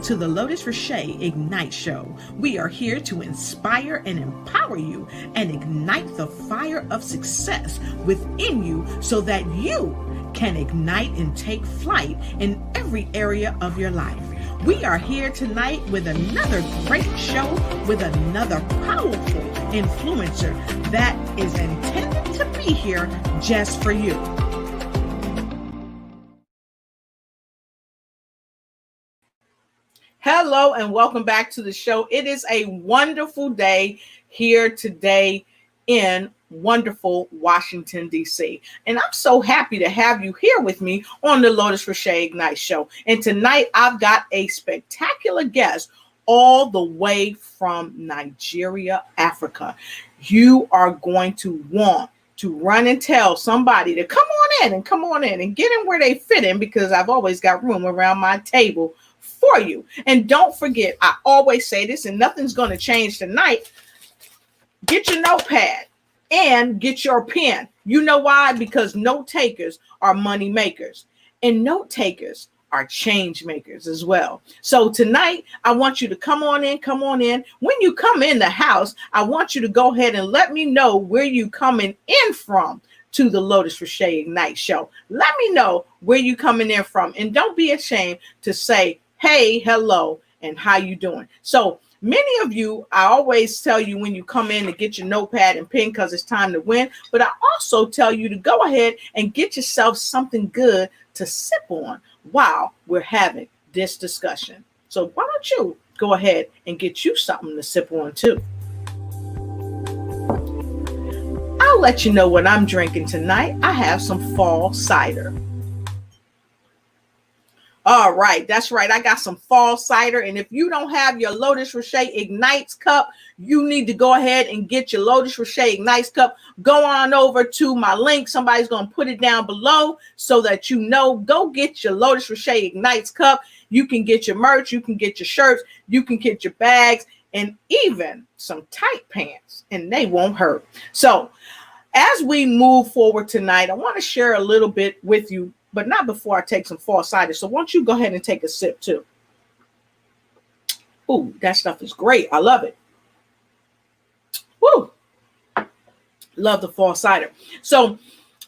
to the Lotus Richey Ignite Show. We are here to inspire and empower you and ignite the fire of success within you so that you can ignite and take flight in every area of your life. We are here tonight with another great show with another powerful influencer that is intended to be here just for you. Hello and welcome back to the show. It is a wonderful day here today in wonderful Washington, D.C. And I'm so happy to have you here with me on the Lotus Richey Ignite Show. And tonight I've got a spectacular guest all the way from Nigeria, Africa. You are going to want to run and tell somebody to come on in and get in where they fit in, because I've always got room around my table for you. And don't forget, I always say this, and nothing's going to change tonight. Get your notepad and get your pen. You know why? Because note takers are money makers, and note takers are change makers as well. So tonight, I want you to come on in. When you come in the house, I want you to go ahead and let me know where you coming in from to the Lotus Richey Ignite Show. Let me know where you coming in from, and don't be ashamed to say, hey, hello, and how you doing? So many of you, I always tell you when you come in to get your notepad and pen because it's time to win. But I also tell you to go ahead and get yourself something good to sip on while we're having this discussion. So why don't you go ahead and get you something to sip on too? I'll let you know what I'm drinking tonight. I have some fall cider. All right, that's right. I got some fall cider. And if you don't have your Lotus Richey Ignites cup, you need to go ahead and get your Lotus Richey Ignites cup. Go on over to my link. Somebody's going to put it down below so that you know. Go get your Lotus Richey Ignites cup. You can get your merch. You can get your shirts. You can get your bags and even some tight pants, and they won't hurt. So as we move forward tonight, I want to share a little bit with you, but not before I take some fall cider. So why don't you go ahead and take a sip too? Ooh, that stuff is great. I love it. Woo! Love the fall cider. So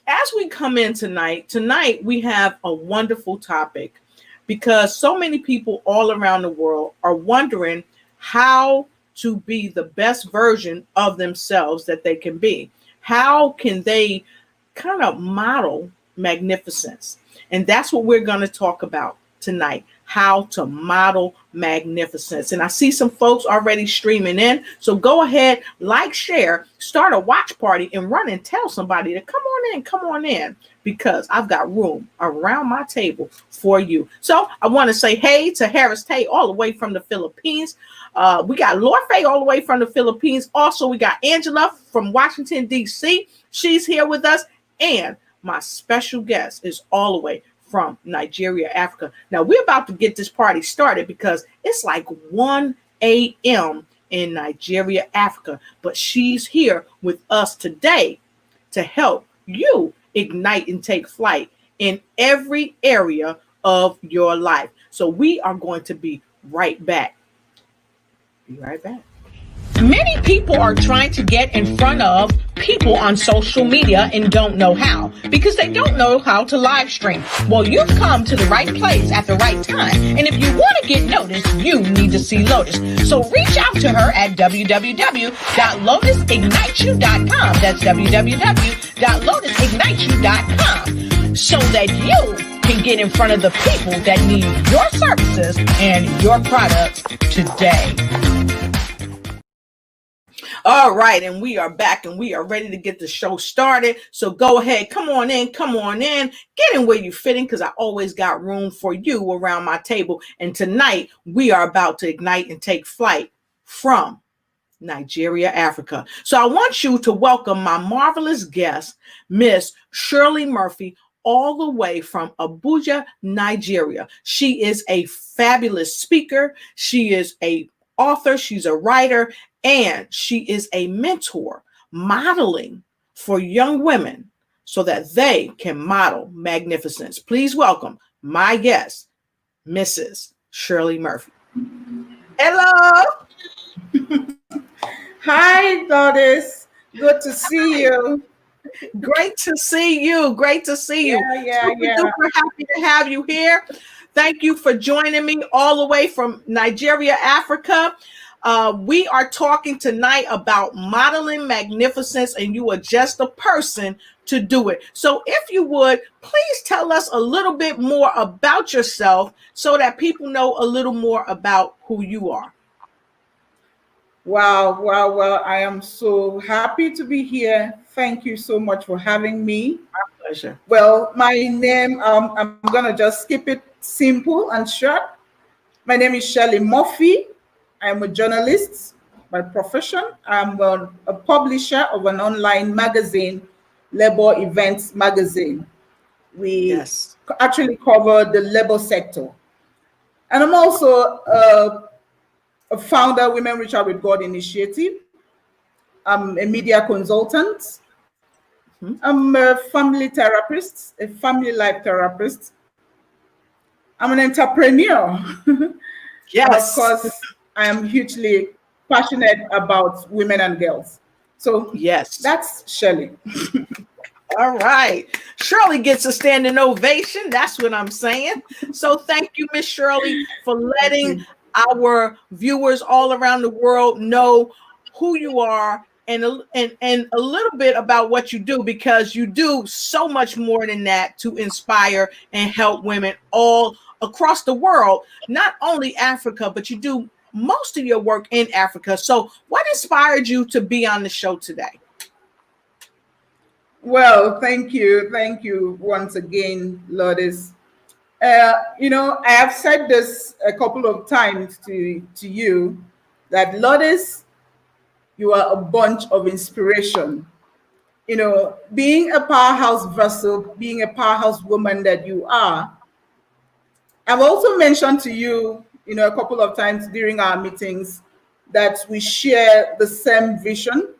as we come in tonight we have a wonderful topic, because so many people all around the world are wondering how to be the best version of themselves that they can be. How can they kind of model magnificence? And that's what we're going to talk about tonight, how to model magnificence. And I see some folks already streaming in. So go ahead, like, share, start a watch party, and run and tell somebody to come on in, because I've got room around my table for you. So I want to say hey to Harris Tay all the way from the Philippines. We got Lorfe all the way from the Philippines. Also, we got Angela from Washington, D.C. She's here with us. And my special guest is all the way from Nigeria, Africa. Now, we're about to get this party started because it's like 1 a.m. in Nigeria, Africa. But she's here with us today to help you ignite and take flight in every area of your life. So we are going to be right back. Be right back. Many people are trying to get in front of people on social media and don't know how, because they don't know how to live stream. Well, you've come to the right place at the right time. And if you want to get noticed, you need to see Lotus. So reach out to her at www.lotusigniteyou.com. That's www.lotusigniteyou.com, so that you can get in front of the people that need your services and your products today. All right, and we are back and we are ready to get the show started. So go ahead, come on in, get in where you fit in, because I always got room for you around my table. And tonight we are about to ignite and take flight from Nigeria, Africa. So I want you to welcome my marvelous guest, Miss Shirley Murphy, all the way from Abuja, Nigeria. She is a fabulous speaker. She is a author. She's a writer. And she is a mentor, modeling for young women so that they can model magnificence. Please welcome my guest, Mrs. Shirley Murphy. Hello. Hi, Goddess. Good to see you. Great to see you. Great to see you. Yeah, yeah, Super yeah. duper happy to have you here. Thank you for joining me all the way from Nigeria, Africa. We are talking tonight about modeling magnificence, and you are just the person to do it. So, if you would, please tell us a little bit more about yourself so that people know a little more about who you are. Wow, wow, wow. I am so happy to be here. Thank you so much for having me. Pleasure. Well, my name, I'm going to just skip it simple and short. My name is Shelley Murphy. I'm a journalist by profession. I'm a publisher of an online magazine, Labor Events Magazine. We Yes. actually cover the labor sector. And I'm also a founder, Women Reach Out with God Initiative. I'm a media consultant. Mhm. I'm a family therapist, a family life therapist. I'm an entrepreneur. And of Yes. course, I am hugely passionate about women and girls. So Yes. that's Shelley. All right. Shirley gets a standing ovation. That's what I'm saying. So thank you, Miss Shirley, for Thank letting you. our viewers all around the world know who you are and and a little bit about what you do, because you do so much more than that to inspire and help women all across the world, not only Africa, but you do most of your work in Africa. So what inspired you to be on the show today? Well, thank you. Thank you once again, Lourdes. I have said this a couple of times to you that Lourdes, you are a bunch of inspiration. Being a powerhouse vessel, being a powerhouse woman that you are, I've also mentioned to you, a couple of times during our meetings that we share the same vision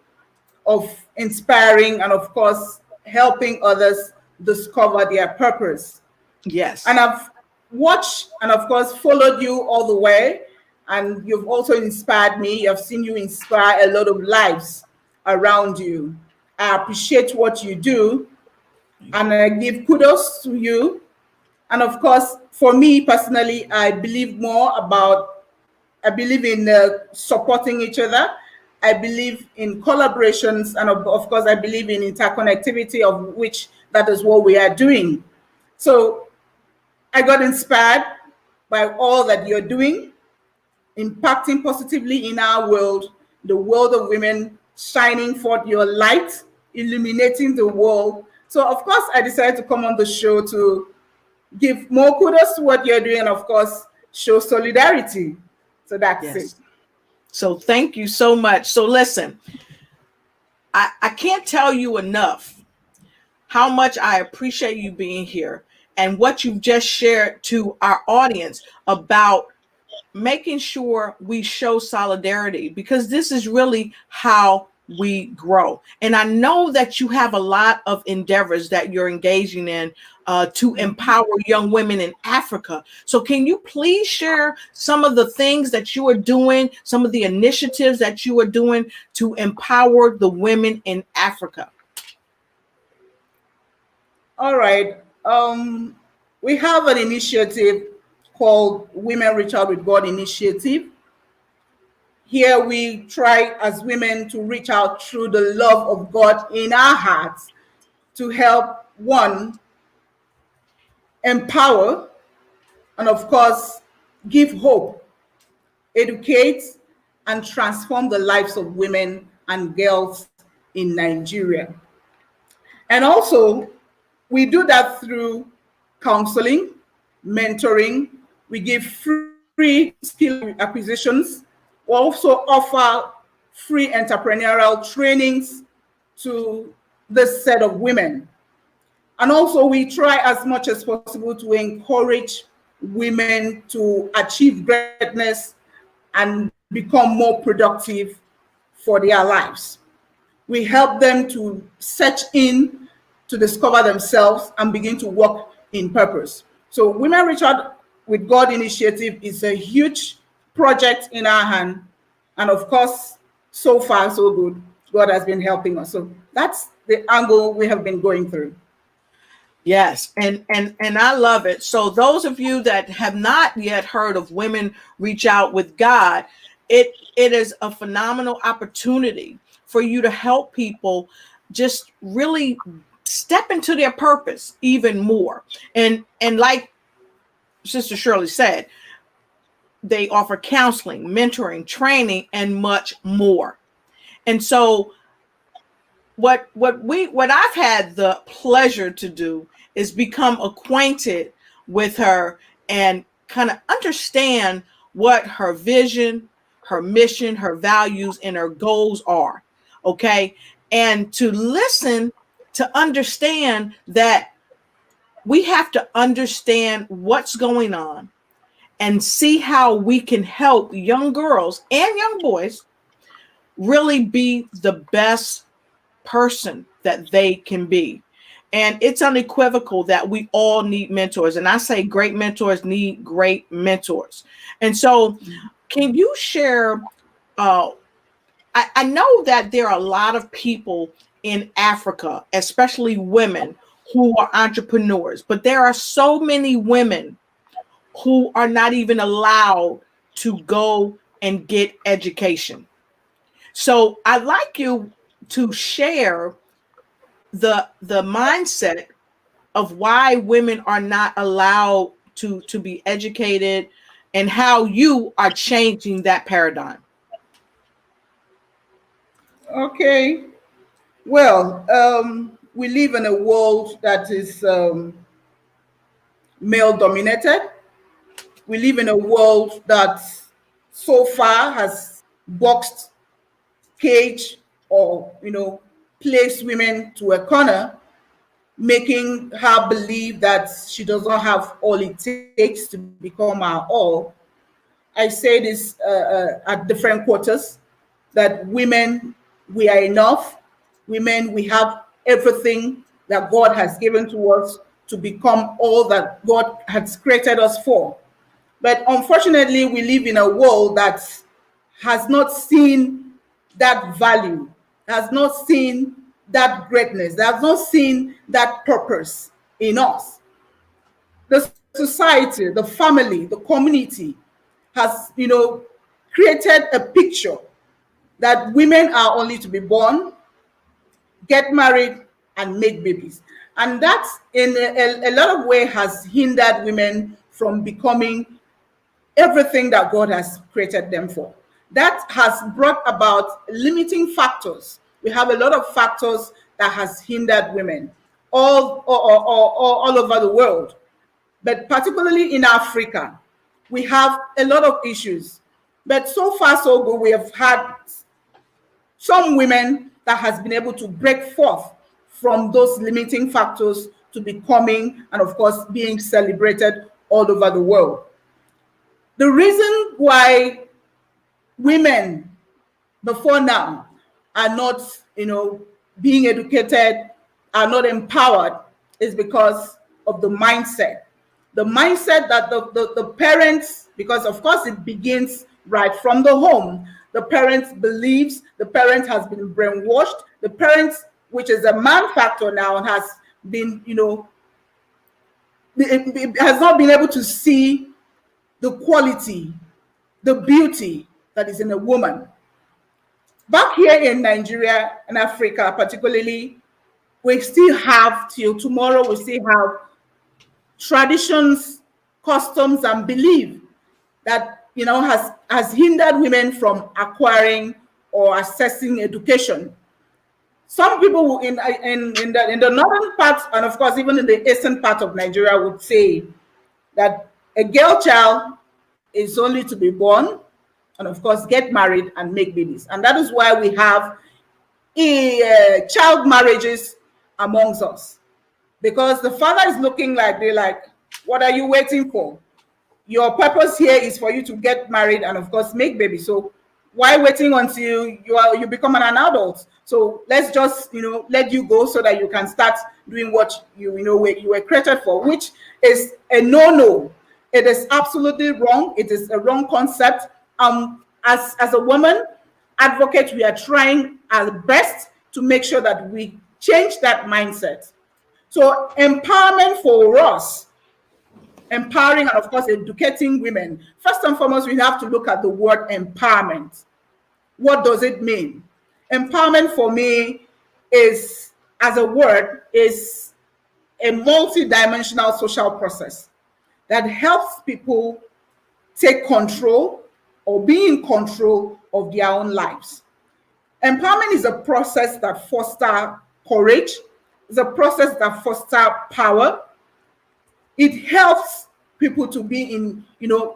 of inspiring and, of course, helping others discover their purpose. And Yes. I've watched and, of course, followed you all the way. And you've also inspired me. I've seen you inspire a lot of lives around you. I appreciate what you do Thank and you. I give kudos to you. And of course, for me personally, I believe in supporting each other. I believe in collaborations. And of course, I believe in interconnectivity, of which that is what we are doing. So I got inspired by all that you're doing, impacting positively in our world, the world of women, shining forth your light, illuminating the world. So, of course, I decided to come on the show to give more kudos to what you're doing and, of course, show solidarity. So that's it. Yes. So thank you so much. So listen, I can't tell you enough how much I appreciate you being here and what you've just shared to our audience about making sure we show solidarity, because this is really how we grow. And I know that you have a lot of endeavors that you're engaging in to empower young women in Africa. So, can you please share some of the things that you are doing, some of the initiatives that you are doing to empower the women in Africa? All right. We have an initiative called Women Reach Out with God Initiative. Here we try as women to reach out through the love of God in our hearts to help one empower and, of course, give hope, educate, and transform the lives of women and girls in Nigeria. And also, we do that through counseling, mentoring. We give free skill acquisitions. We also offer free entrepreneurial trainings to this set of women. And also, we try as much as possible to encourage women to achieve greatness and become more productive for their lives. We help them to search in to discover themselves and begin to walk in purpose. So, Women Reach Out with God Initiative is a huge project in our hand. And of course, so far, so good. God has been helping us. So that's the angle we have been going through. Yes, and I love it. So those of you that have not yet heard of Women Reach Out with God, it is a phenomenal opportunity for you to help people just really step into their purpose even more. And like Sister Shirley said, they offer counseling, mentoring, training, and much more. And so what I've had the pleasure to do is become acquainted with her and kind of understand what her vision, her mission, her values, and her goals are. Okay. And to listen, to understand that we have to understand what's going on and see how we can help young girls and young boys really be the best person that they can be. And it's unequivocal that we all need mentors. And I say great mentors need great mentors. And so, can you share? I know that there are a lot of people in Africa, especially women, who are entrepreneurs, but there are so many women who are not even allowed to go and get education. So I'd like you to share the mindset of why women are not allowed to be educated and how you are changing that paradigm. Okay. Well, we live in a world that is male dominated. We live in a world that so far has boxed, cage, or placed women to a corner, making her believe that she does not have all it takes to become our all. I say this at different quarters, that women, we are enough. Women, we have everything that God has given to us to become all that God has created us for. But unfortunately, we live in a world that has not seen that value, has not seen that greatness, has not seen that purpose in us. The society, the family, the community has, created a picture that women are only to be born, get married, and make babies. And that, in a lot of ways, has hindered women from becoming everything that God has created them for. That has brought about limiting factors. We have a lot of factors that has hindered women all over the world. But particularly in Africa, we have a lot of issues. But so far, so good. We have had some women that has been able to break forth from those limiting factors to becoming, and of course, being celebrated all over the world. The reason why women before now are not, being educated, are not empowered, is because of the mindset. The mindset that the parents, because of course it begins right from the home. The parents believes, the parent has been brainwashed, the parents, which is a man factor now, has been, has not been able to see the quality, the beauty that is in a woman. Back here in Nigeria and Africa, particularly, we still have, till tomorrow, we still have traditions, customs, and belief that has hindered women from acquiring or accessing education. Some people in the northern part, and of course even in the eastern part of Nigeria, would say that a girl child is only to be born and of course get married and make babies. And that is why we have child marriages amongst us, because the father is looking like, they're like, what are you waiting for? Your purpose here is for you to get married and of course make babies. So why waiting until you become an adult? So let's just let you go so that you can start doing what you were created for, which is a no. It is absolutely wrong. It is a wrong concept. as a woman advocate, we are trying our best to make sure that we change that mindset. So empowerment for us, empowering and of course educating women. First and foremost, we have to look at the word empowerment. What does it mean? Empowerment for me is, as a word, is a multi-dimensional social process that helps people take control or be in control of their own lives. Empowerment is a process that fosters courage. It's a process that fosters power. It helps people to be in,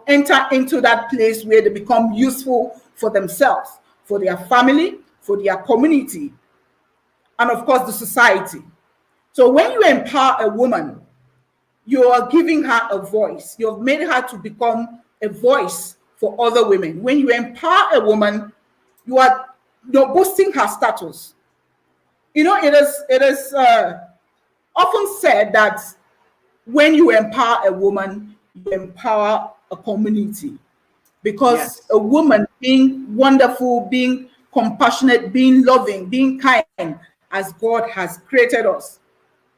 enter into that place where they become useful for themselves, for their family, for their community, and of course the society. So when you empower a woman, you are giving her a voice. You've made her to become a voice for other women. When you empower a woman, you're boosting her status. It is often said that when you empower a woman, you empower a community, because Yes. a woman being wonderful, being compassionate, being loving, being kind, as God has created us,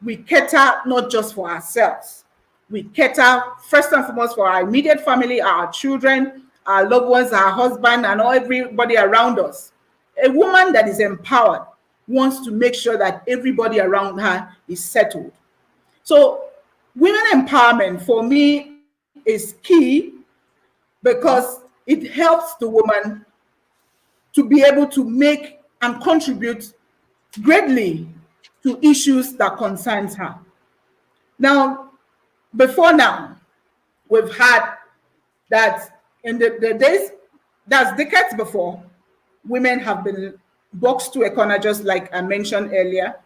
we cater not just for ourselves. We cater first and foremost for our immediate family, our children, our loved ones, our husband, and everybody around us. A woman that is empowered wants to make sure that everybody around her is settled. So women empowerment for me is key, because it helps the woman to be able to make and contribute greatly to issues that concerns her. Now, before now, we've had that in the days, that's decades before, women have been boxed to a corner, just like I mentioned earlier,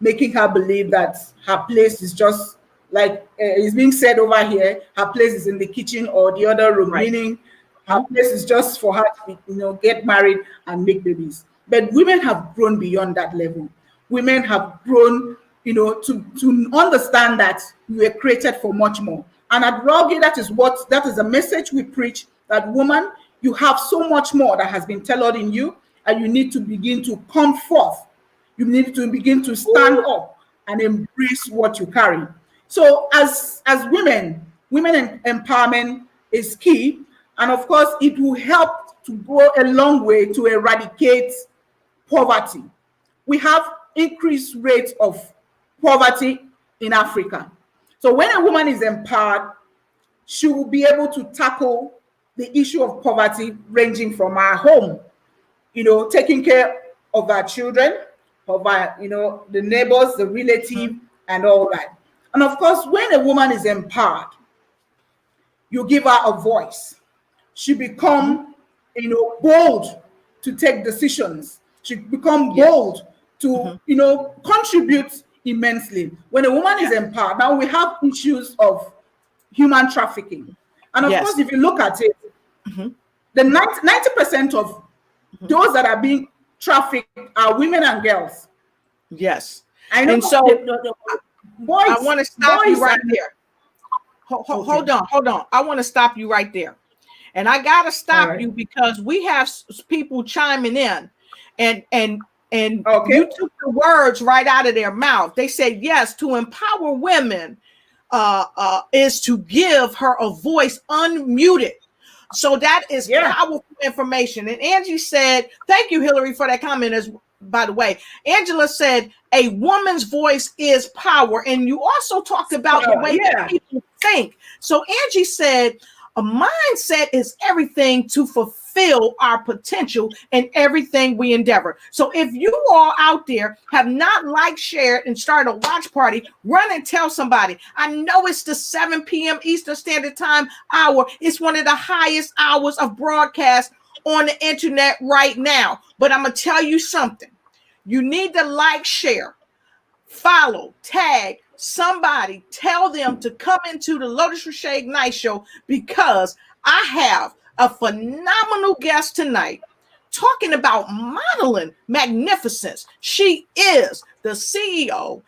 making her believe that her place is just like is being said over here, her place is in the kitchen or the other room, Right. meaning her place is just for her to get married and make babies. But women have grown beyond that level. Women have grown, to understand that we were created for much more. And at Rogi, that is a message we preach, that woman, you have so much more that has been tailored in you, and you need to begin to come forth. You need to begin to stand up and embrace what you carry. So as women empowerment is key. And of course, it will help to go a long way to eradicate poverty. We have increased rates of poverty in Africa. So when a woman is empowered, she will be able to tackle the issue of poverty, ranging from her home, taking care of our children, of our, the neighbors, the relative, and all that. And of course, when a woman is empowered, you give her a voice. She become, bold to take decisions. She become bold to, contribute immensely. When a woman is empowered, now we have issues of human trafficking. And of course, if you look at it, the 90% of those that are being trafficked are women and girls. Yes. I know. And so the boys, I want to stop you right and, there. Hold on. I want to stop you right there. And I got to stop you because we have people chiming in, and you took the words right out of their mouth. They said, yes, to empower women is to give her a voice unmuted. So that is powerful information. And Angie said, thank you, Hillary, for that comment. As by the way, Angela said, a woman's voice is power. And you also talked about the way that people think. So Angie said, a mindset is everything to fulfill our potential and everything we endeavor. So if you all out there have not liked, shared, and started a watch party, run and tell somebody. I know it's the 7 p.m. Eastern Standard Time hour. It's one of the highest hours of broadcast on the internet right now. But I'm going to tell you something. You need to like, share, follow, tag somebody, tell them to come into the Lotus Richey Ignite Show, because I have a phenomenal guest tonight talking about modeling magnificence. She is the CEO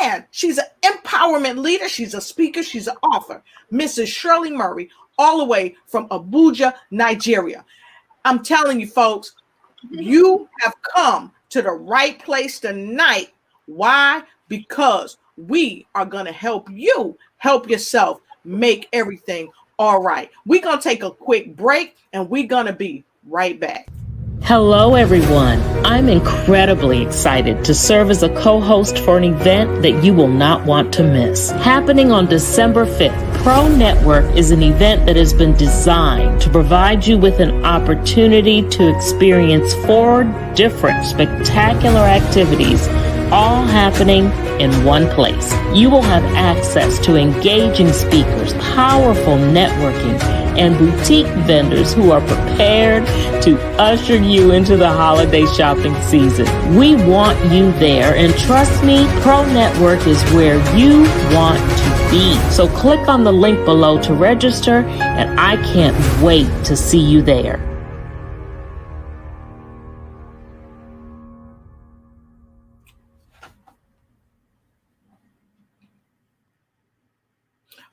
and she's an empowerment leader. She's a speaker. She's an author. Mrs. Shirley Murray, all the way from Abuja, Nigeria. I'm telling you, folks, you have come to the right place tonight. Why? Because we are going to help you help yourself make everything all right. We're going to take a quick break and we're going to be right back. Hello, everyone. I'm incredibly excited to serve as a co-host for an event that you will not want to miss. Happening on December 5th, Pro Network is an event that has been designed to provide you with an opportunity to experience 4 different spectacular activities, all happening in one place. You will have access to engaging speakers, powerful networking, and boutique vendors who are prepared to usher you into the holiday shopping season. We want you there, and trust me, Pro Network is where you want to be. So click on the link below to register, and I can't wait to see you there.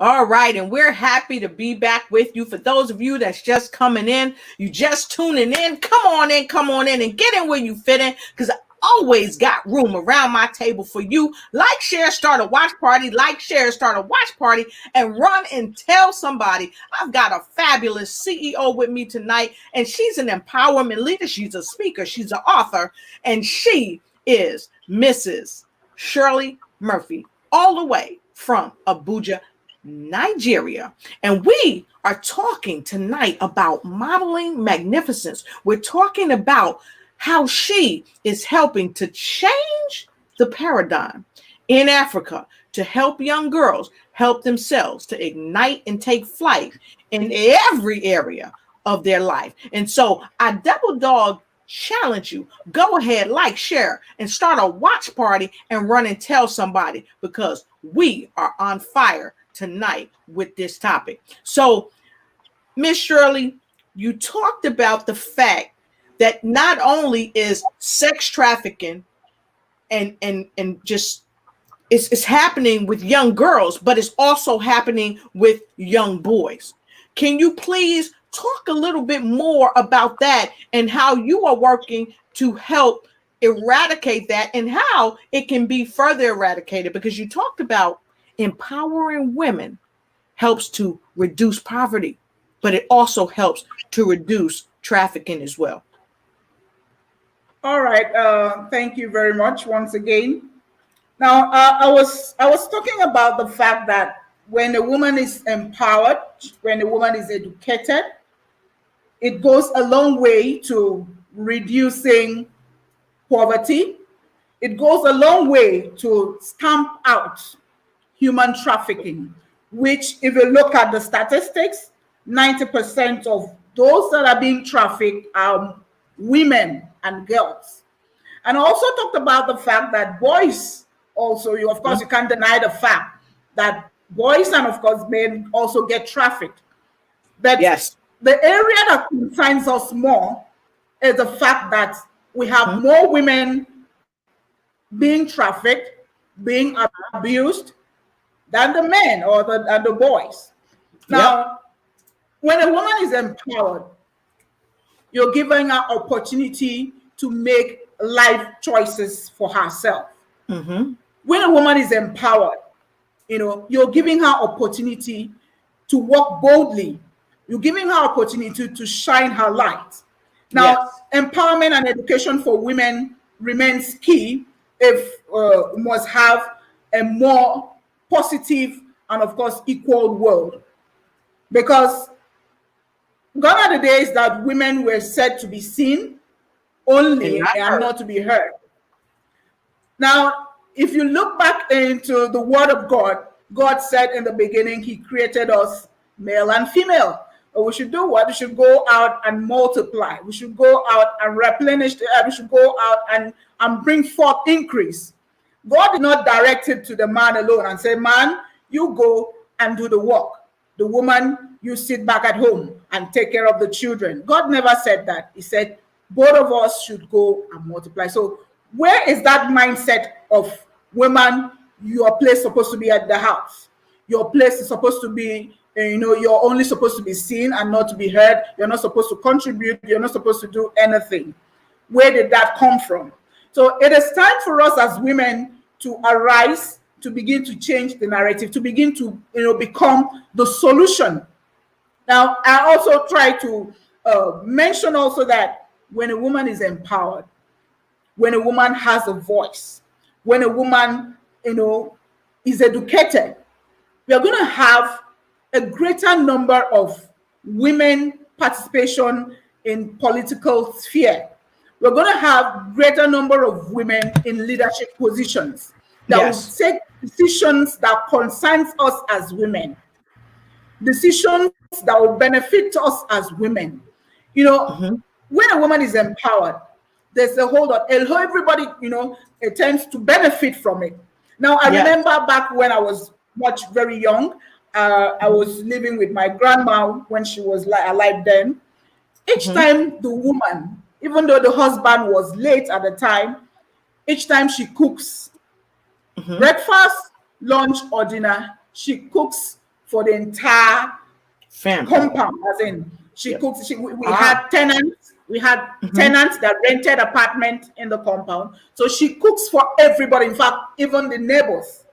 All right, and we're happy to be back with you. For those of you that's just coming in, you just tuning in, come on in, and get in where you fit in, because I always got room around my table for you. Like, share, start a watch party, and run and tell somebody. I've got a fabulous CEO with me tonight, and she's an empowerment leader. She's a speaker, she's an author, and she is Mrs. Shirley Murphy, all the way from Abuja, Nigeria. And we are talking tonight about modeling magnificence. We're talking about how she is helping to change the paradigm in Africa to help young girls help themselves to ignite and take flight in every area of their life. And so I double dog challenge you. Go ahead, like, share, and start a watch party and run and tell somebody, because we are on fire tonight with this topic. So, Miss Shirley, you talked about the fact that not only is sex trafficking and just it's happening with young girls, but it's also happening with young boys. Can you please talk a little bit more about that and how you are working to help eradicate that and how it can be further eradicated? Because you talked about empowering women helps to reduce poverty, but it also helps to reduce trafficking as well. All right. Thank you very much once again. Now, I was talking about the fact that when a woman is empowered, when a woman is educated, it goes a long way to reducing poverty. It goes a long way to stamp out human trafficking, which, if you look at the statistics, 90% of those that are being trafficked are women and girls. And I also talked about the fact that boys also, you can't deny the fact that boys and of course men also get trafficked. But yes, the area that concerns us more is the fact that we have more women being trafficked, being abused, than the men or the boys. Now, when a woman is empowered, you're giving her opportunity to make life choices for herself. When a woman is empowered, you're giving her opportunity to walk boldly. You're giving her opportunity to shine her light. Now, empowerment and education for women remains key if we must have a more positive and of course equal world, because gone are the days that women were said to be seen only and not to be heard. Now, if you look back into the word of God, God said in the beginning he created us male and female. But we should do what? We should go out and multiply. We should go out and replenish the earth. We should go out and bring forth increase. God did not direct it to the man alone and say, man, you go and do the work. The woman, you sit back at home and take care of the children. God never said that. He said, both of us should go and multiply. So where is that mindset of women? Your place is supposed to be at the house. Your place is supposed to be you're only supposed to be seen and not to be heard. You're not supposed to contribute. You're not supposed to do anything. Where did that come from? So it is time for us as women to arise, to begin to change the narrative, to begin to become the solution. Now, I also try to mention also that when a woman is empowered, when a woman has a voice, when a woman, is educated, we are going to have a greater number of women participation in political sphere. We're going to have greater number of women in leadership positions that will Yes. take decisions that concerns us as women, decisions that will benefit us as women. When a woman is empowered, there's a whole lot. Everybody, it tends to benefit from it. Now, I Yes. remember back when I was very young, I was living with my grandma when she was alive then. Each time the woman, even though the husband was late at the time, each time she cooks breakfast, lunch, or dinner, she cooks for the entire Family. compound. As in, she cooks. We had tenants. We had tenants that rented apartment in the compound. So she cooks for everybody. In fact, even the neighbors.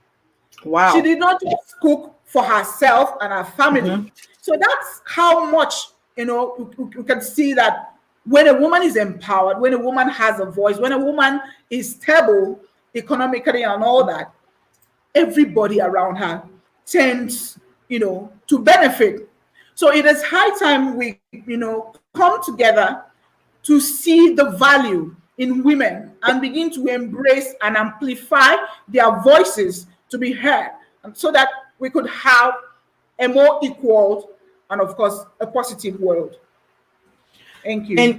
Wow. She did not just cook for herself and her family. So that's how much, you can see that when a woman is empowered, when a woman has a voice, when a woman is stable economically and all that, everybody around her tends, to benefit. So it is high time we, come together to see the value in women and begin to embrace and amplify their voices to be heard, and so that we could have a more equal and, of course, a positive world. Thank you. And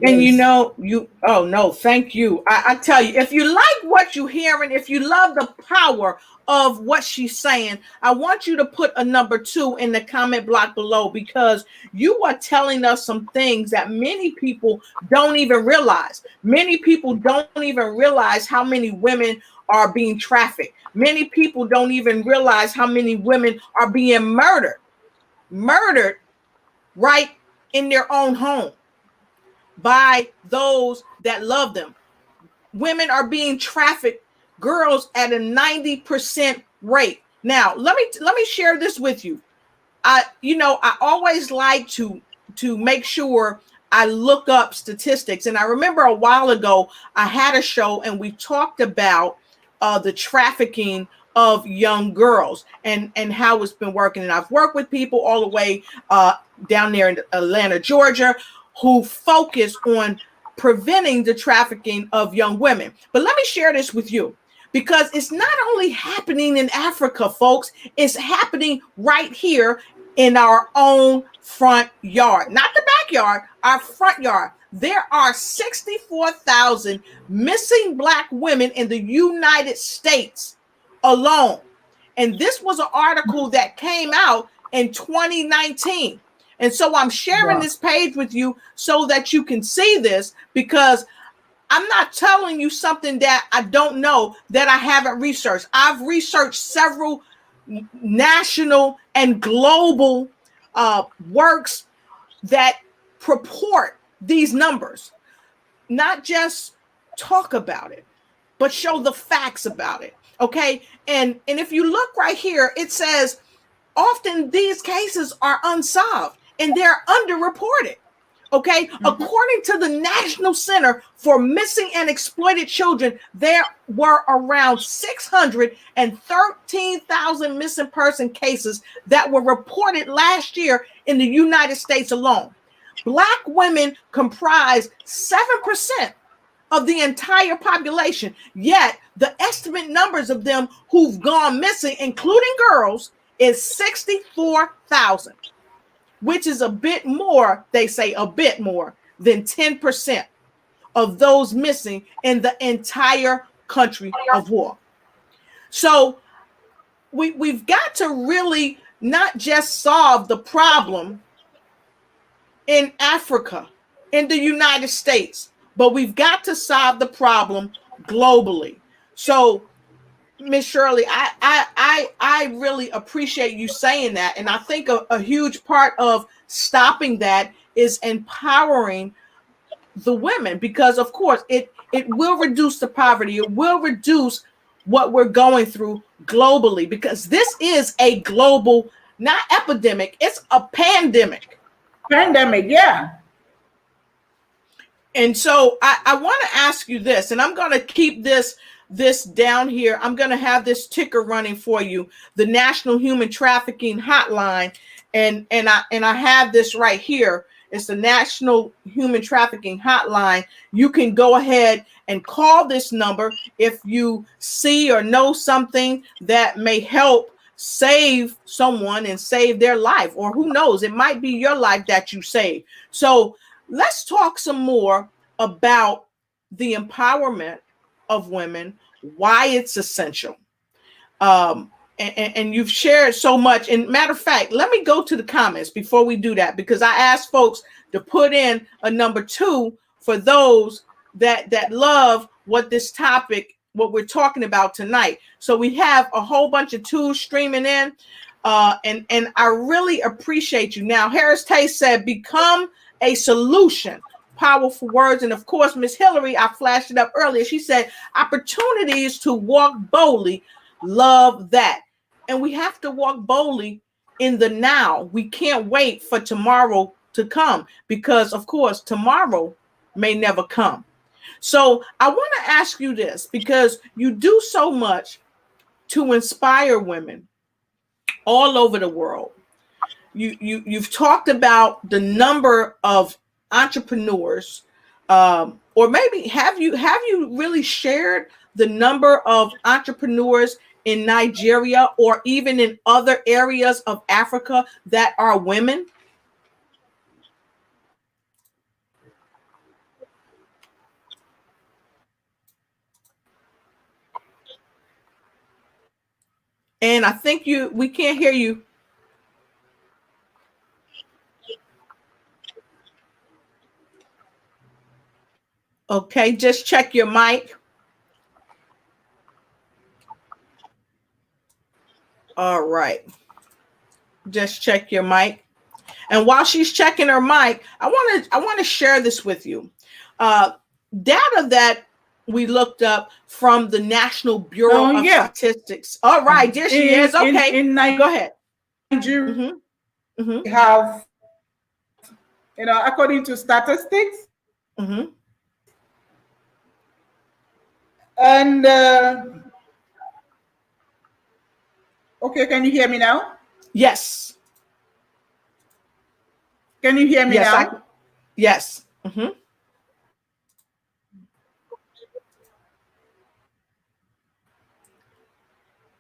oh no, thank you. I tell you, if you like what you're hearing, if you love the power of what she's saying, I want you to put a number 2 in the comment block below, because you are telling us some things that many people don't even realize. Many people don't even realize how many women are being trafficked. Many people don't even realize how many women are being murdered right in their own home by those that love them. Women are being trafficked, girls, at a 90% rate. Now, let me share this with you. I always like to make sure I look up statistics. And I remember a while ago, I had a show and we talked about the trafficking of young girls and how it's been working. And I've worked with people all the way down there in Atlanta, Georgia, who focus on preventing the trafficking of young women. But let me share this with you, because it's not only happening in Africa, folks, it's happening right here in our own front yard, not the backyard, our front yard. There are 64,000 missing Black women in the United States alone. And this was an article that came out in 2019. And so I'm sharing this page with you so that you can see this, because I'm not telling you something that I don't know, that I haven't researched. I've researched several national and global works that purport these numbers, not just talk about it, but show the facts about it. Okay. And if you look right here, it says often these cases are unsolved and they're underreported. Okay. According to the National Center for Missing and Exploited Children, there were around 613,000 missing person cases that were reported last year in the United States alone. Black women comprise 7% of the entire population, yet the estimate numbers of them who've gone missing, including girls, is 64,000, which is a bit more, they say a bit more than 10% of those missing in the entire country of war. So we've got to really not just solve the problem in Africa, in the United States, but we've got to solve the problem globally. So Miss Shirley, I really appreciate you saying that. And I think a huge part of stopping that is empowering the women, because of course it will reduce the poverty. It will reduce what we're going through globally, because this is a global, not epidemic, it's a pandemic. Pandemic, yeah. And so I want to ask you this, and I'm going to keep this down here. I'm going to have this ticker running for you, the National Human Trafficking Hotline, and I have this right here. It's the National Human Trafficking Hotline. You can go ahead and call this number if you see or know something that may help save someone and save their life, or who knows, it might be your life that you save. So let's talk some more about the empowerment of women, why it's essential. And you've shared so much. And matter of fact, let me go to the comments before we do that, because I asked folks to put in a number 2 for those that love what this topic, what we're talking about tonight. So we have a whole bunch of 2s streaming in, and I really appreciate you. Now, Harris Tay said, become a solution. Powerful words. And of course, Miss Hillary, I flashed it up earlier. She said, opportunities to walk boldly. Love that. And we have to walk boldly in the now. We can't wait for tomorrow to come, because of course, tomorrow may never come. So I want to ask you this, because you do so much to inspire women all over the world. You've talked about the number of entrepreneurs, or maybe have you really shared the number of entrepreneurs in Nigeria or even in other areas of Africa that are women? And I think we can't hear you. Okay, just check your mic. All right. Just check your mic. And while she's checking her mic, I want to share this with you. Data that we looked up from the National Bureau of Statistics. All right, there she is. Okay, go ahead. Nigeria, we have, according to statistics, and okay, can you hear me now? Yes. Can you hear me now? Yes.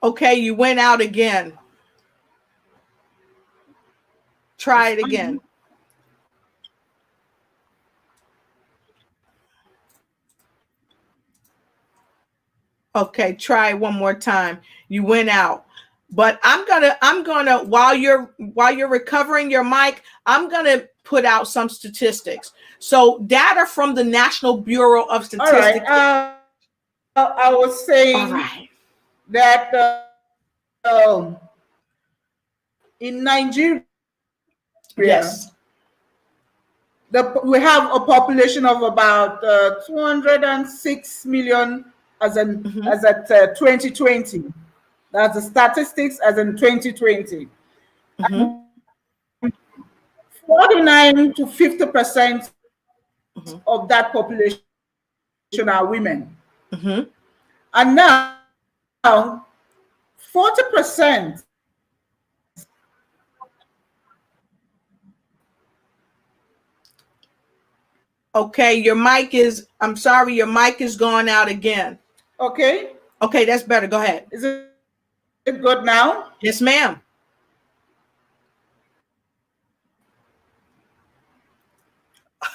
Okay, you went out again. Try it again. Okay, try it one more time. You went out. But I'm gonna while you're recovering your mic, I'm gonna put out some statistics. So data from the National Bureau of Statistics. All right. I was saying that in Nigeria, yes, we have a population of about 206 million as at 2020. That's the statistics as in 2020. 49 to 50% of that population are women. And now 40%. Okay, your mic is, I'm sorry, your mic is going out again. Okay. Okay, that's better. Go ahead. Is it good now? Yes, ma'am.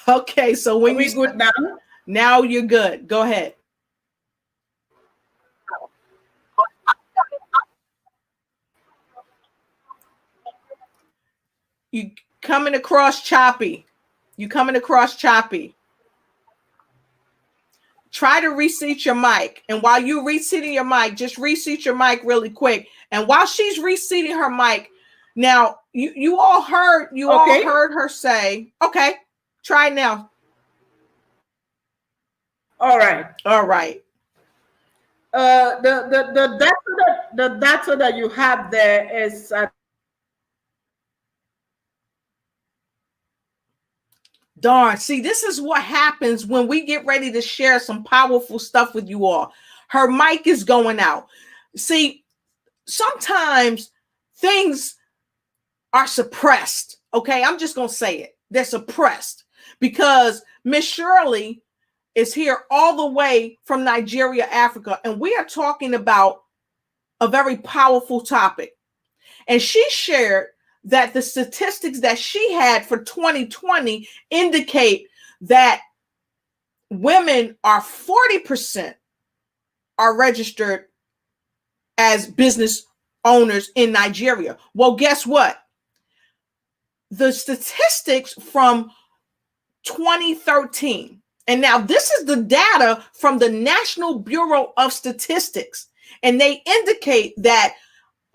Okay, so when are we good now? Now you're good. Go ahead. You coming across choppy. You coming across choppy. try to reseat your mic. And while you're reseating your mic, just reseat your mic really quick. And while she's reseating her mic, now you all heard all heard her say, okay, try it now. All right. All right. The data that you have there is darn. See, this is what happens when we get ready to share some powerful stuff with you all. Her mic is going out. See, sometimes things are suppressed. Okay, I'm just going to say it. They're suppressed because Miss Shirley is here all the way from Nigeria, Africa, and we are talking about a very powerful topic. And she shared that the statistics that she had for 2020 indicate that women are 40% are registered as business owners in Nigeria. Well, guess what? The statistics from 2013, and now this is the data from the National Bureau of Statistics, and they indicate that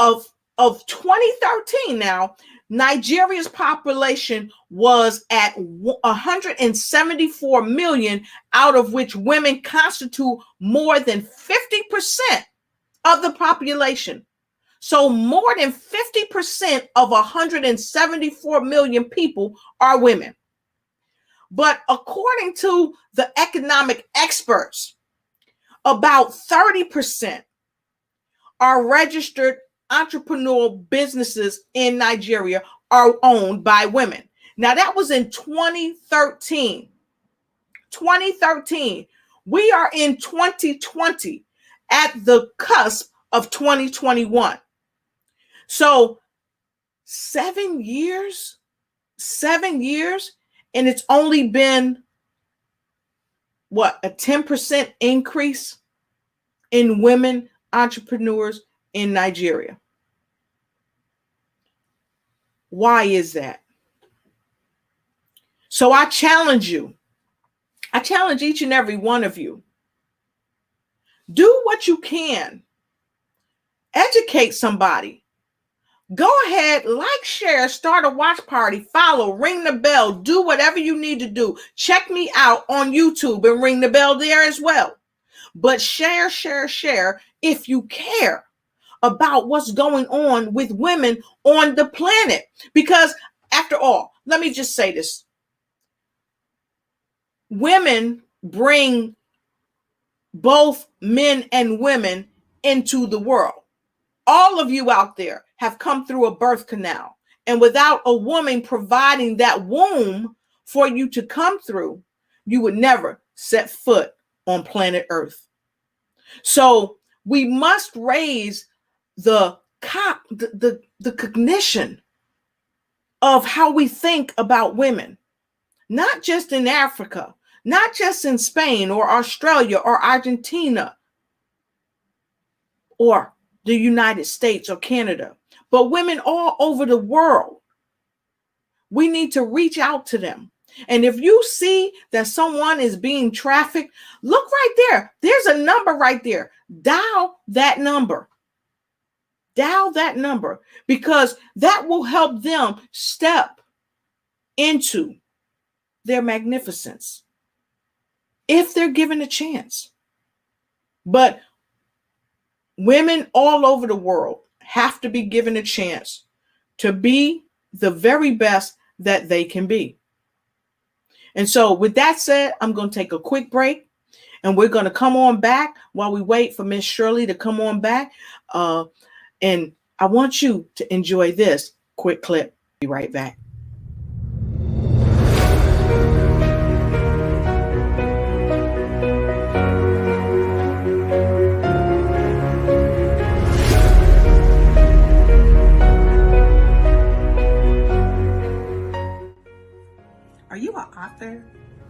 of 2013 now, Nigeria's population was at 174 million, out of which women constitute more than 50% of the population. So more than 50% of 174 million people are women. But according to the economic experts, about 30% are registered entrepreneurial businesses in Nigeria are owned by women. Now that was in 2013. 2013. We are in 2020 at the cusp of 2021. So 7 years, and it's only been what, a 10% increase in women entrepreneurs in Nigeria. Why is that? So I challenge you. I challenge each and every one of you. Do what you can. Educate somebody. Go ahead, like, share, start a watch party, follow, ring the bell, do whatever you need to do. Check me out on YouTube and ring the bell there as well. But share if you care about what's going on with women on the planet. Because after all, let me just say this. Women bring both men and women into the world. All of you out there have come through a birth canal. And without a woman providing that womb for you to come through, you would never set foot on planet Earth. So we must raise the cognition of how we think about women, not just in Africa, not just in Spain or Australia or Argentina or the United States or Canada, but women all over the world. We need to reach out to them. And if you see that someone is being trafficked, look right there. There's a number right there. Dial that number. Dial that number, because that will help them step into their magnificence if they're given a chance. But women all over the world have to be given a chance to be the very best that they can be. And so with that said, I'm going to take a quick break, and we're going to come on back while we wait for Miss Shirley to come on back. And I want you to enjoy this quick clip. Be right back. Are you an author,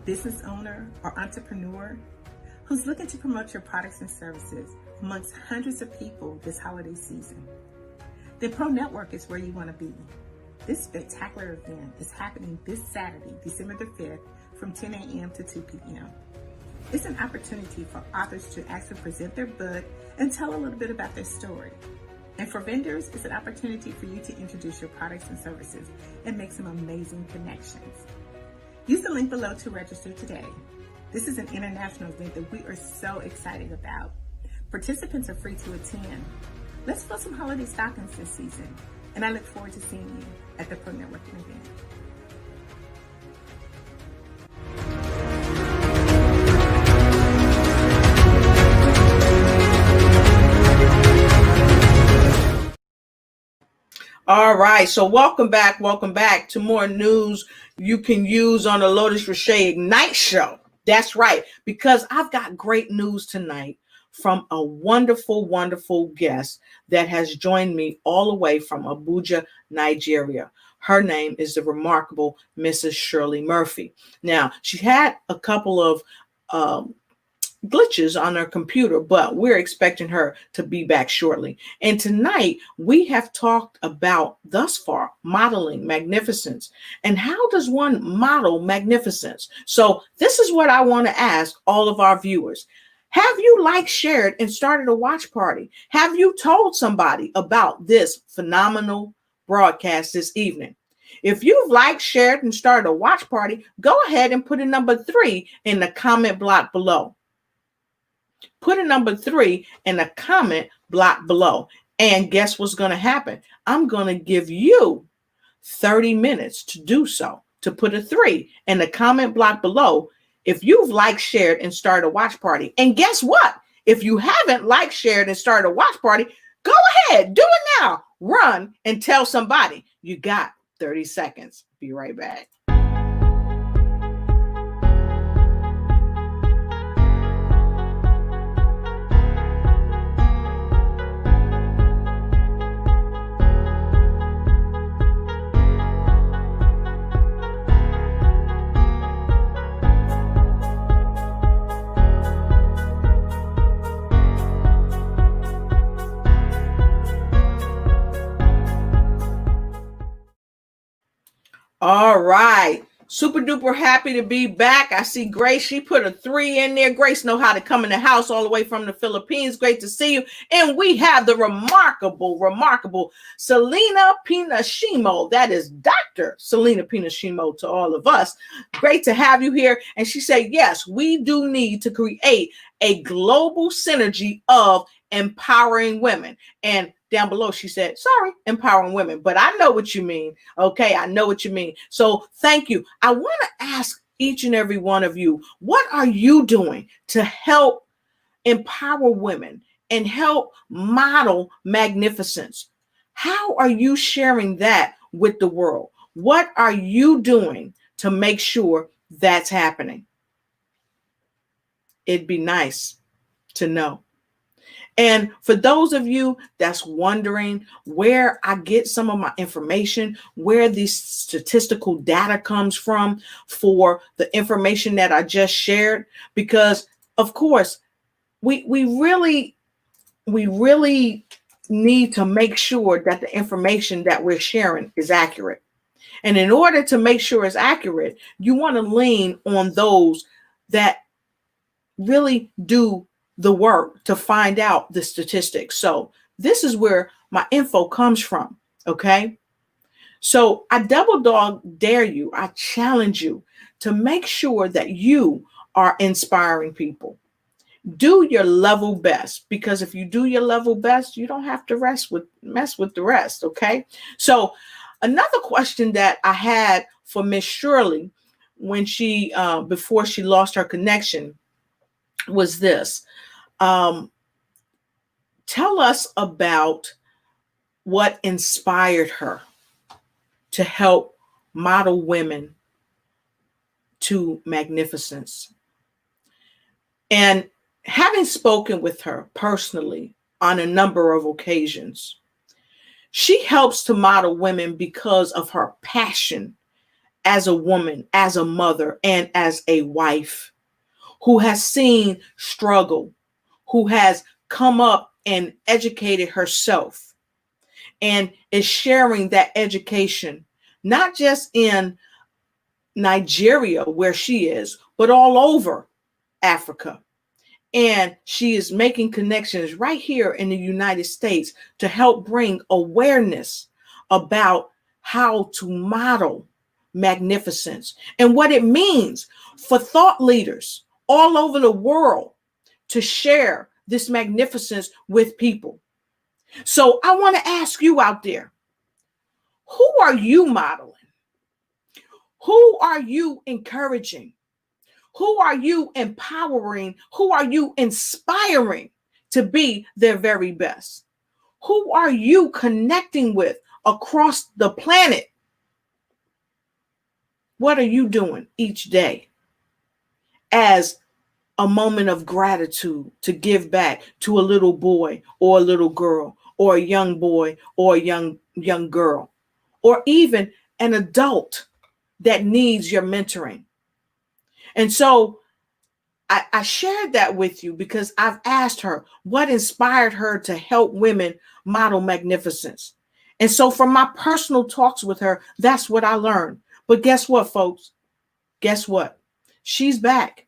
business owner, or entrepreneur who's looking to promote your products and services amongst hundreds of people this holiday season? Then Pro Network is where you want to be. This spectacular event is happening this Saturday, December the 5th, from 10 a.m. to 2 p.m. It's an opportunity for authors to actually present their book and tell a little bit about their story. And for vendors, it's an opportunity for you to introduce your products and services and make some amazing connections. Use the link below to register today. This is an international event that we are so excited about. Participants are free to attend. Let's fill some holiday stockings this season, and I look forward to seeing you at the Pro Networking event. All right, so welcome back to more news you can use on the Lotus Richey Ignite show. That's right, because I've got great news tonight from a wonderful, wonderful guest that has joined me all the way from Abuja, Nigeria. Her name is the remarkable Mrs. Shirley Murphy. Now, she had a couple of glitches on her computer, but we're expecting her to be back shortly. And tonight we have talked about thus far modeling magnificence and how does one model magnificence. So this is what I want to ask all of our viewers. Have you liked, shared, and started a watch party? Have you told somebody about this phenomenal broadcast this evening? If you've liked, shared, and started a watch party, go ahead and put a number 3 in the comment block below. Put a number 3 in the comment block below. And guess what's going to happen? I'm going to give you 30 minutes to do so, to put a 3 in the comment block below if you've liked, shared, and started a watch party. And guess what? If you haven't liked, shared, and started a watch party, go ahead, do it now. Run and tell somebody. You got 30 seconds. Be right back. All right. Super duper happy to be back. I see Grace. She put a 3 in there. Grace know how to come in the house all the way from the Philippines. Great to see you. And we have the remarkable Selena Pinashimo. That is Dr. Selena Pinashimo to all of us. Great to have you here. And she said, yes, we do need to create a global synergy of empowering women. And down below, she said, sorry, empowering women, but I know what you mean. Okay, I know what you mean. So thank you. I want to ask each and every one of you, what are you doing to help empower women and help model magnificence? How are you sharing that with the world? What are you doing to make sure that's happening? It'd be nice to know. And for those of you that's wondering where I get some of my information, where this statistical data comes from for the information that I just shared, because of course, we really need to make sure that the information that we're sharing is accurate. And in order to make sure it's accurate, you want to lean on those that really do the work to find out the statistics. So this is where my info comes from. Okay. So I double dog dare you. I challenge you to make sure that you are inspiring people. Do your level best, because if you do your level best, you don't have to mess with the rest. Okay. So another question that I had for Miss Shirley when she, before she lost her connection was this. Tell us about what inspired her to help model women to magnificence. And having spoken with her personally on a number of occasions, she helps to model women because of her passion as a woman, as a mother, and as a wife who has seen struggle, who has come up and educated herself and is sharing that education, not just in Nigeria where she is, but all over Africa. And she is making connections right here in the United States to help bring awareness about how to model magnificence and what it means for thought leaders all over the world to share this magnificence with people. So I want to ask you out there, who are you modeling? Who are you encouraging? Who are you empowering? Who are you inspiring to be their very best? Who are you connecting with across the planet? What are you doing each day as a moment of gratitude to give back to a little boy or a little girl or a young boy or a young girl, or even an adult that needs your mentoring? And so I shared that with you because I've asked her what inspired her to help women model magnificence. And so from my personal talks with her, that's what I learned. But guess what, folks? Guess what? She's back.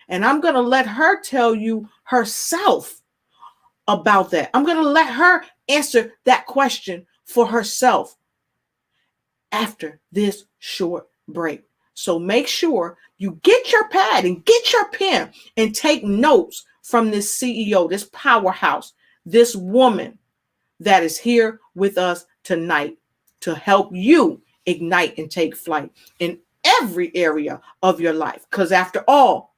And I'm going to let her tell you herself about that. I'm going to let her answer that question for herself after this short break. So make sure you get your pad and get your pen and take notes from this CEO, this powerhouse, this woman that is here with us tonight to help you ignite and take flight in every area of your life. Because after all,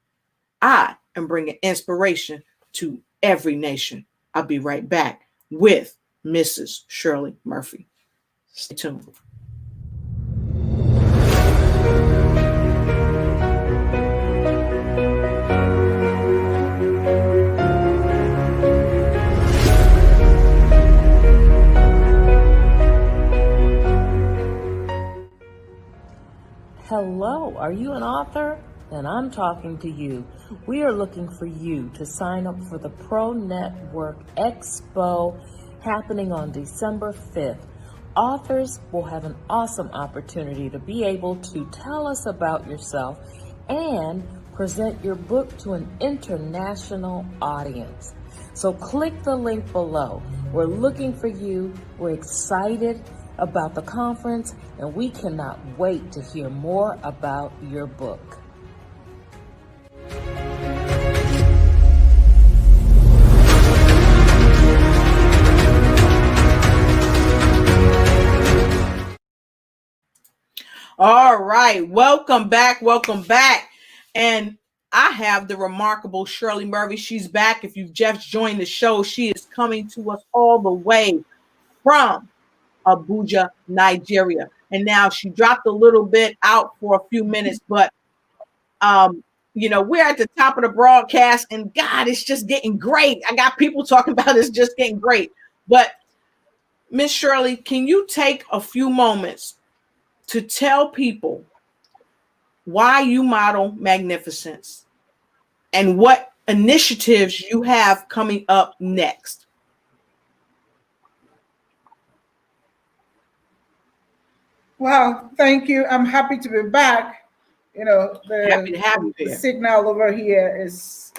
I am bringing inspiration to every nation. I'll be right back with Mrs. Shirley Murphy. Stay tuned. Hello, are you an author? Then I'm talking to you. We are looking for you to sign up for the Pro Network Expo happening on December 5th. Authors will have an awesome opportunity to be able to tell us about yourself and present your book to an international audience. So click the link below. We're looking for you. We're excited about the conference, and we cannot wait to hear more about your book. All right, welcome back. And I have the remarkable Shirley Murphy. She's back. If you've just joined the show, she is coming to us all the way from Abuja, Nigeria. And now she dropped a little bit out for a few minutes, but we're at the top of the broadcast, and God, it's just getting great. I got people talking about it's just getting great. But Miss Shirley, can you take a few moments to tell people why you model magnificence and what initiatives you have coming up next? Well, thank you. I'm happy to be back. Happy to have you the here. signal over here is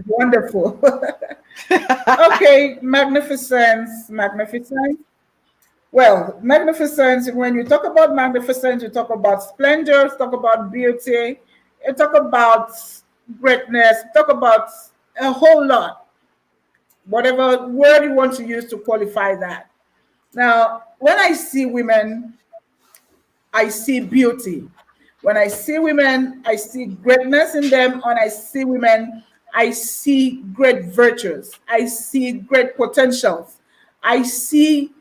wonderful. Okay, magnificence. Well, magnificence, when you talk about magnificence, you talk about splendor, you talk about beauty, you talk about greatness, you talk about a whole lot. Whatever word you want to use to qualify that. Now, when I see women, I see beauty. When I see women, I see greatness in them. When I see women, I see great virtues. I see great potentials. I see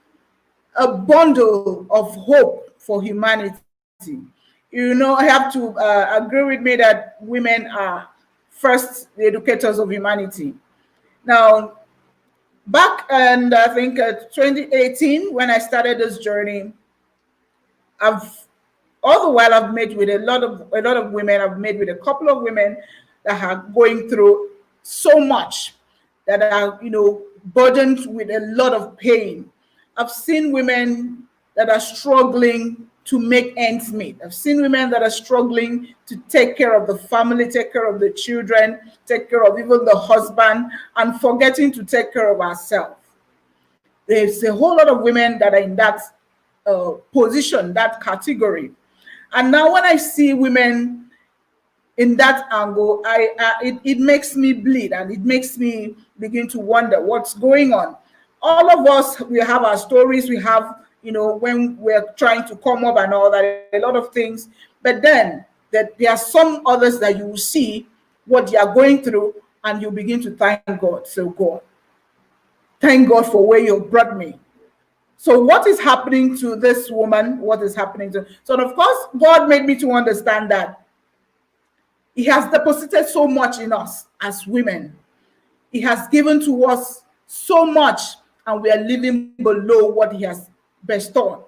a bundle of hope for humanity. I have to agree with me that women are first the educators of humanity. Now, back in I think 2018, when I started this journey, all the while I've met with a lot of women. I've met with a couple of women that are going through so much, that are burdened with a lot of pain. I've seen women that are struggling to make ends meet. I've seen women that are struggling to take care of the family, take care of the children, take care of even the husband, and forgetting to take care of ourselves. There's a whole lot of women that are in that position, that category. And now when I see women in that angle, it makes me bleed, and it makes me begin to wonder what's going on. All of us, we have our stories, we have, when we're trying to come up and all that, a lot of things. But then that there are some others that you will see what they are going through, and you begin to thank God. So God, thank God for where you brought me. So what is happening to this woman? What is happening to? So of course, God made me to understand that He has deposited so much in us as women. He has given to us so much, and we are living below what He has bestowed.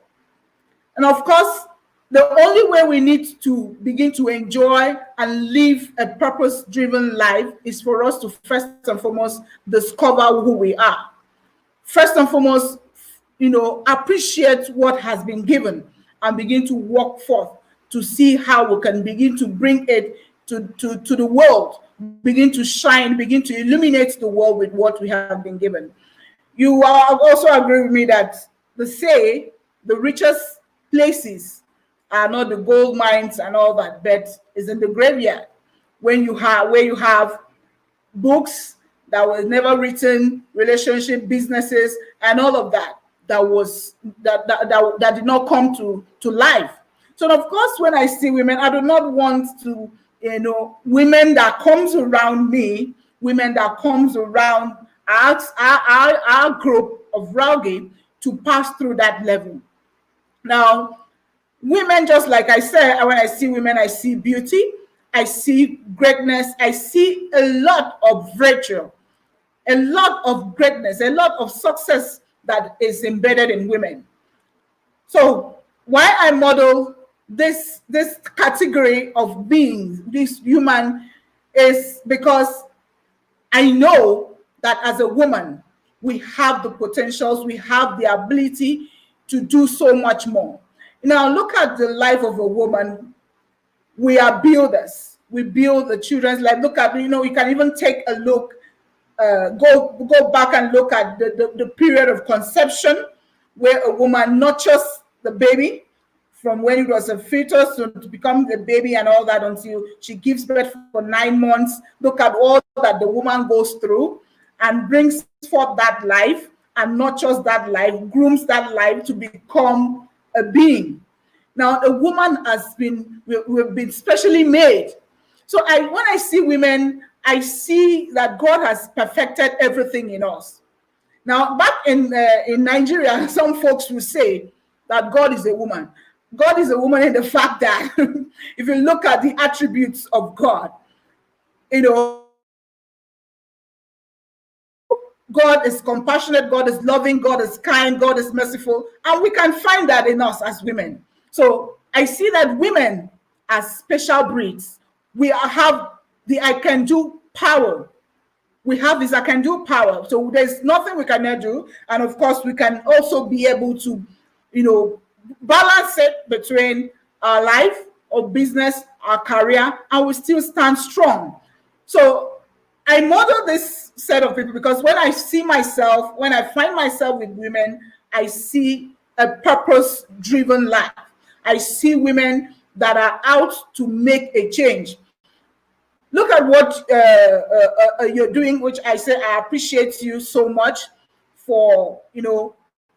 And of course, the only way we need to begin to enjoy and live a purpose-driven life is for us to first and foremost discover who we are. First and foremost, appreciate what has been given and begin to walk forth to see how we can begin to bring it to the world, begin to shine, begin to illuminate the world with what we have been given. You also agree with me that the richest places are not the gold mines and all that, but is in the graveyard, where you have books that was never written, relationship, businesses, and all of that that did not come to life. So of course, when I see women, I do not want to, women that comes around me, women that comes around our group of Raugi to pass through that level. Now, women, just like I said, when I see women, I see beauty, I see greatness, I see a lot of virtue, a lot of greatness, a lot of success that is embedded in women. So why I model this category of beings, this human, is because I know that as a woman, we have the potentials, we have the ability to do so much more. Now, look at the life of a woman. We are builders. We build the children's life. Look at, you can even take a look, go back and look at the period of conception, where a woman nurtures the baby from when it was a fetus to become the baby and all that until she gives birth for 9 months. Look at all that the woman goes through and brings forth that life and nurtures that life, grooms that life to become a being. Now, a woman we've been specially made. So when I see women, I see that God has perfected everything in us. Now, back in Nigeria, some folks will say that God is a woman. God is a woman in the fact that if you look at the attributes of God, God is compassionate, God is loving, God is kind, God is merciful, and we can find that in us as women. So I see that women are special breeds. We have the I can do power. We have this I can do power. So there's nothing we cannot do. And of course, we can also be able to, balance it between our life, our business, our career, and we still stand strong. So I model this set of people because when I see myself, when I find myself with women, I see a purpose-driven life. I see women that are out to make a change. Look at what you're doing, which I say I appreciate you so much for,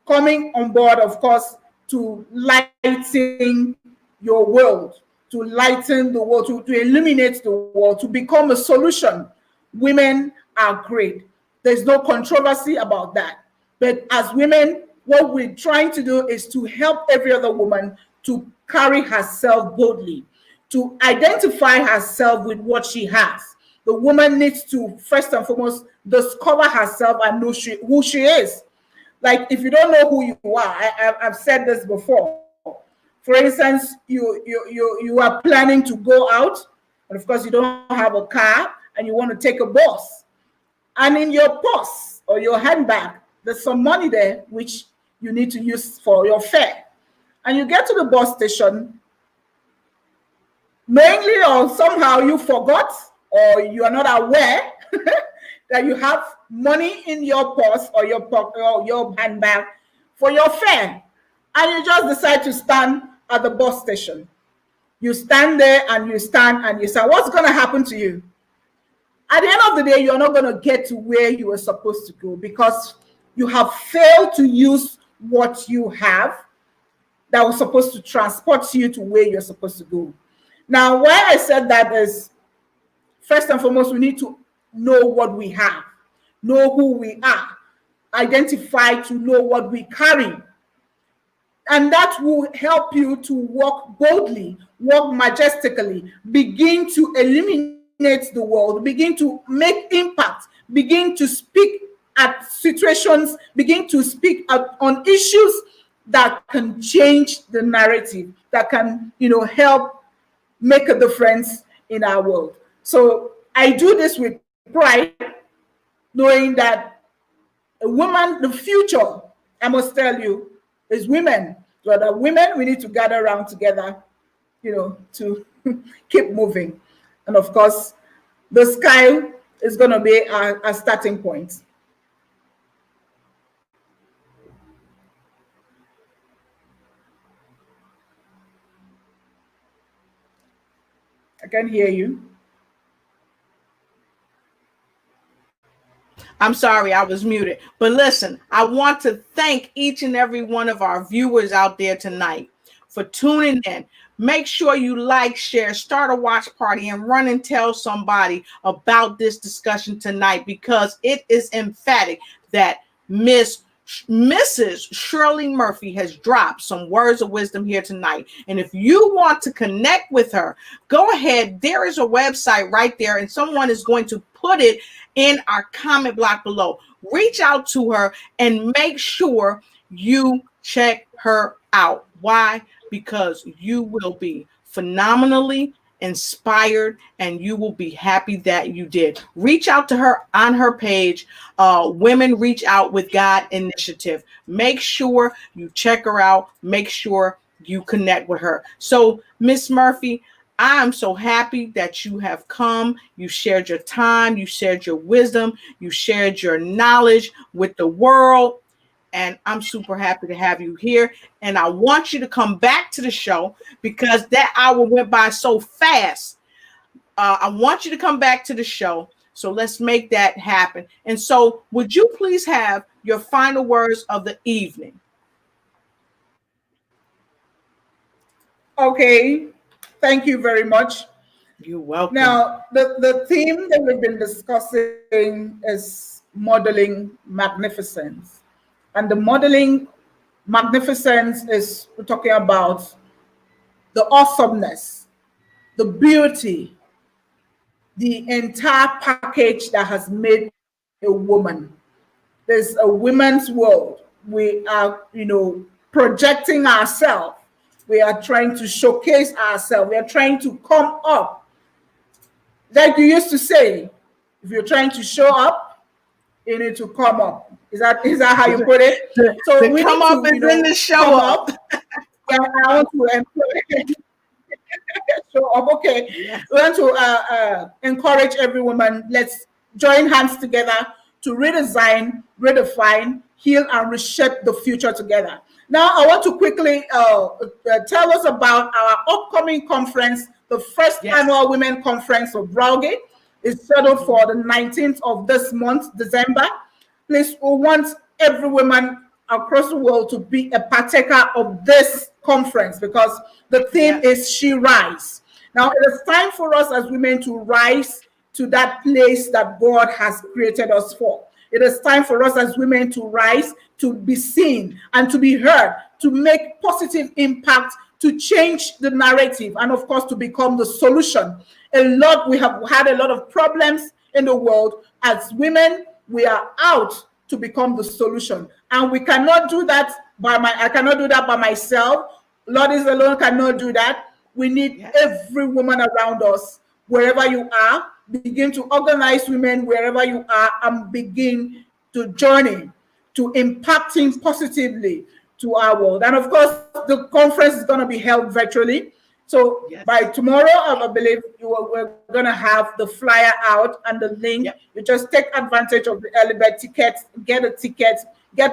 coming on board, of course, to lighten your world, to lighten the world, to illuminate the world, to become a solution. Women are great. There's no controversy about that. But as women, what we're trying to do is to help every other woman to carry herself boldly, to identify herself with what she has. The woman needs to, first and foremost, discover herself and know who she is. Like, if you don't know who you are, I've said this before. For instance, you are planning to go out, and of course you don't have a car, and you want to take a bus. And in your purse or your handbag, there's some money there which you need to use for your fare. and you get to the bus station, mainly or somehow you forgot or you are not aware that you have money in your purse or your pocket or your handbag for your fare, and you just decide to stand at the bus station. You stand there and you stand and you say, what's going to happen to you? At the end of the day, you're not going to get to where you were supposed to go because you have failed to use what you have that was supposed to transport you to where you're supposed to go. Now, why I said that is, first and foremost, we need to know what we have, know who we are, identify to know what we carry. And that will help you to walk boldly, walk majestically, begin to eliminate the world, begin to make impact, begin to speak at situations, begin to speak on issues that can change the narrative, that can, help make a difference in our world. So I do this with pride, knowing that a woman, the future, I must tell you, is women. So that women, we need to gather around together, to keep moving. And of course, the sky is going to be our starting point. I can hear you. I'm sorry, I was muted. But listen, I want to thank each and every one of our viewers out there tonight for tuning in. Make sure you like, share, start a watch party, and run and tell somebody about this discussion tonight, because it is emphatic that Mrs. Shirley Murphy has dropped some words of wisdom here tonight. And if you want to connect with her, go ahead. There is a website right there, and someone is going to put it in our comment block below. Reach out to her and make sure you check her out. Why? Because you will be phenomenally inspired and you will be happy that you did. Reach out to her on her page, Women Reach Out with God Initiative. Make sure you check her out. Make sure you connect with her. So, Miss Murphy, I am so happy that you have come. You shared your time, you shared your wisdom, you shared your knowledge with the world. And I'm super happy to have you here. And I want you to come back to the show because that hour went by so fast. I want you to come back to the show. So let's make that happen. And so would you please have your final words of the evening? Okay. Thank you very much. You're welcome. Now, the theme that we've been discussing is modeling magnificence. And the modeling magnificence is, we're talking about the awesomeness, the beauty, the entire package that has made a woman. There's a women's world. We are, projecting ourselves. We are trying to showcase ourselves. We are trying to come up. Like you used to say, if you're trying to show up, you need to come up. Is that how you put it? So we come up and then the show up. Yeah, I want to show up. Okay, yes. We want to encourage every woman. Let's join hands together to redesign, redefine, heal, and reshape the future together. Now, I want to quickly tell us about our upcoming conference, the first annual Women Conference of Browgate. Is scheduled for the 19th of this month, December. Please, we want every woman across the world to be a partaker of this conference because the theme is She Rise. Now, it is time for us as women to rise to that place that God has created us for. It is time for us as women to rise, to be seen and to be heard, to make positive impact, to change the narrative, and of course, to become the solution. We have had a lot of problems in the world. As women, we are out to become the solution. And we cannot do that I cannot do that by myself. Ladies alone cannot do that. We need every woman around us, wherever you are, begin to organize women wherever you are and begin to journey to impacting positively, to our world. And of course, the conference is going to be held virtually. So Yes. by tomorrow, I believe we're going to have the flyer out and the link. Yep. You just take advantage of the early bird tickets, get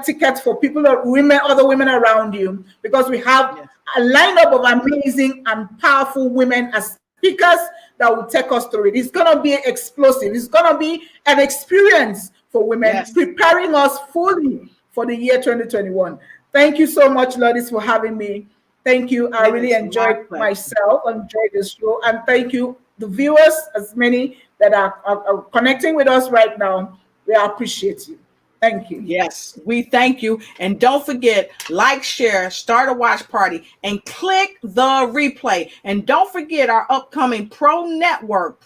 tickets for people, women, other women around you, because we have a lineup of amazing and powerful women as speakers that will take us through it. It's going to be explosive. It's going to be an experience for women, preparing us fully for the year 2021. Thank you so much, Lourdes, for having me. Thank you. I really enjoyed myself, enjoyed the show. And thank you, the viewers, as many that are connecting with us right now. We appreciate you. Thank you. Yes, we thank you. And don't forget, like, share, start a watch party, and click the replay. And don't forget our upcoming Pro Network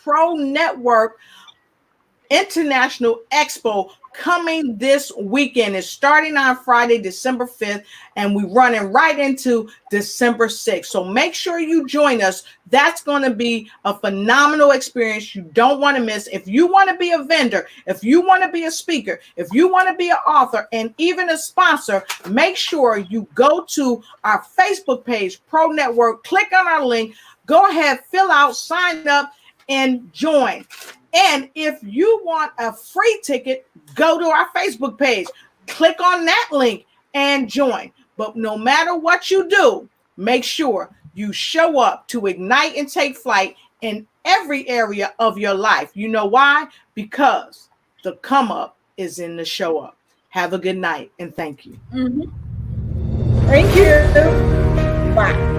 International Expo coming this weekend. It's starting on Friday, December 5th, and we're running right into December 6th. So make sure you join us. That's going to be a phenomenal experience you don't want to miss. If you want to be a vendor, if you want to be a speaker, if you want to be an author, and even a sponsor, make sure you go to our Facebook page, Pro Network, click on our link, go ahead, fill out, sign up, and join. And if you want a free ticket, go to our Facebook page, click on that link and join. But no matter what you do, make sure you show up to Ignite and Take Flight in every area of your life. You know why? Because the come up is in the show up. Have a good night and thank you. Thank you. Bye.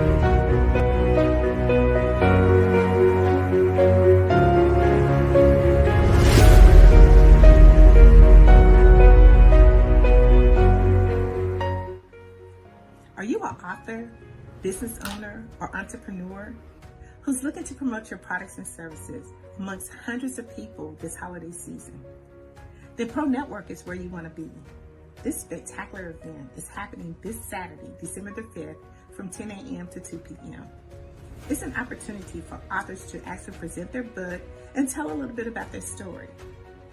Are you an author, business owner, or entrepreneur who's looking to promote your products and services amongst hundreds of people this holiday season? Then Pro Network is where you want to be. This spectacular event is happening this Saturday, December the 5th, from 10 a.m. to 2 p.m. It's an opportunity for authors to actually present their book and tell a little bit about their story.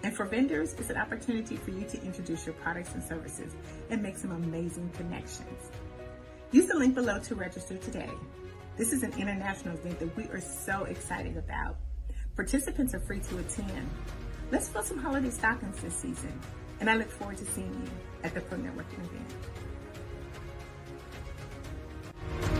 And for vendors, it's an opportunity for you to introduce your products and services and make some amazing connections. Use the link below to register today. This is an international event that we are so excited about. Participants are free to attend. Let's fill some holiday stockings this season, and I look forward to seeing you at the Pro Networking event.